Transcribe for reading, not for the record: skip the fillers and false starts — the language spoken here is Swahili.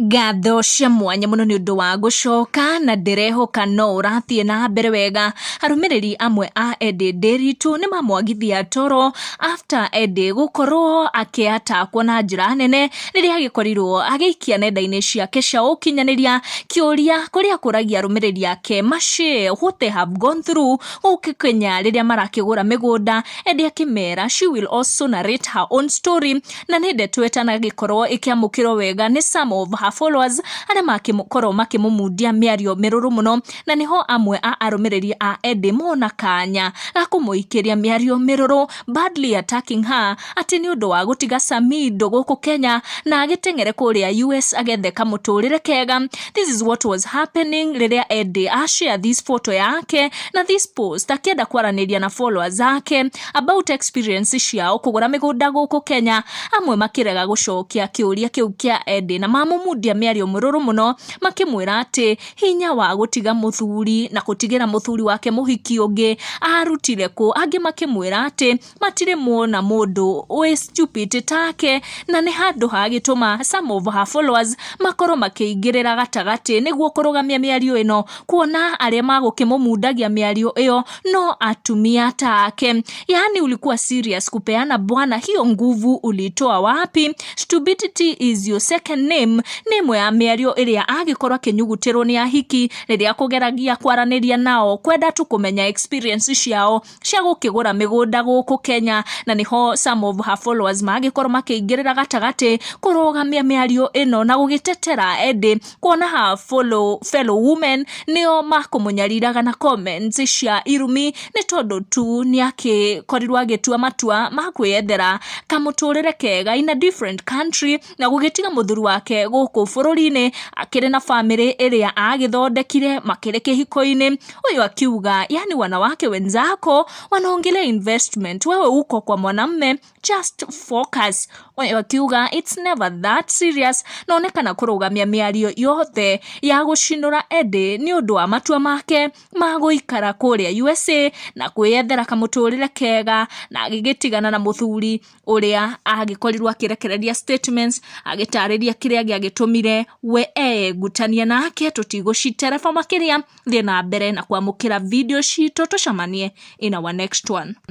Ngatho cia mwanya muno ni undu wa gucoka na ndirehoka no urathie na mbere wega. Arumiriri amwe a EDDAY Ndiritu ni mamwagithia toro after EDDAY gukorwo akiatakwo na njira nene riria agikorirwo agiikia nenda-ini ciake cia ukinyaniria kiuria kuria kuragia arumiriri ake mashi what they have gone through ukikenya riria marakigura migunda. EDDAY akimera she will also narrate her own story na ni ndeto etana gikorwo ikiamukirwo wega ni some of her followers aria makimukoro makimumudia miario miruru muno na niho amwe a arumiriri a EDDAY mona kanya akumuikiria miario miruru badly attacking her ati ni undu wa gutiga SAMIDOH guku Kenya na agitengere kuria US agetheka muturire kega. This is what was happening riria EDDAY share this photo yake na this post akienda kwaraniria na followers zake about experience ciao kugura migunda guku Kenya. Amwe makirega gucokia kiuria kiu kia EDDAY na mamumudia miario mururu muno makimwira ati hinya wa gutiga muthuri na gutigira muthuri wake muhiki ungi arutire ku. Angi makimwira ati matire muona mundu we stupid take na ni handu hagituma some of her followers makoro makiingirira gatagati niguo kurugamia miario ino kuona aria magukimumudagia miario iyo no atumia take. Yani ulikuwa serious kupeana bwana, hiyo nguvu ulitoa wapi? Stupidity is your second name nimwe ya miario iria agikorwa kinyugutirwo ni ahiki riria kugeragia kwaraniria nao kwenda tu kumenya experience ciao cia gukigura migunda guku Kenya. Na niho some of her followers magikorwa makiingirira gatagati kurugamia miario ino na gugitetera EDDAY kuona ha fellow women nio makumunyariraga na comments cia irumi ni tondu tu ni akikorirwa agitua matua makwiyethera kamuturire kega in a different country na gugitiga muthuri wake guku bururi-ini akiri na family iria agithondekire makire kihiko-ini. Uyu akiuga yani wanawake wenzako wanaongelea investment, wewe uko kwa mwanamume, just focus. Uyu akiuga it's never that serious. Naonekana kurugamia miario yothe ya gushinura EDDAY ni undu wa matua make maguikara kuria USA na kwiyethera kamuturire kega na agigitigana na muthuri uria agikorirwo akirekereria statements agitariria kiria giagitumire we gutania nake. Tutigucitereba makiria thina mbere na kwamukira video cito tucamanie in our next one.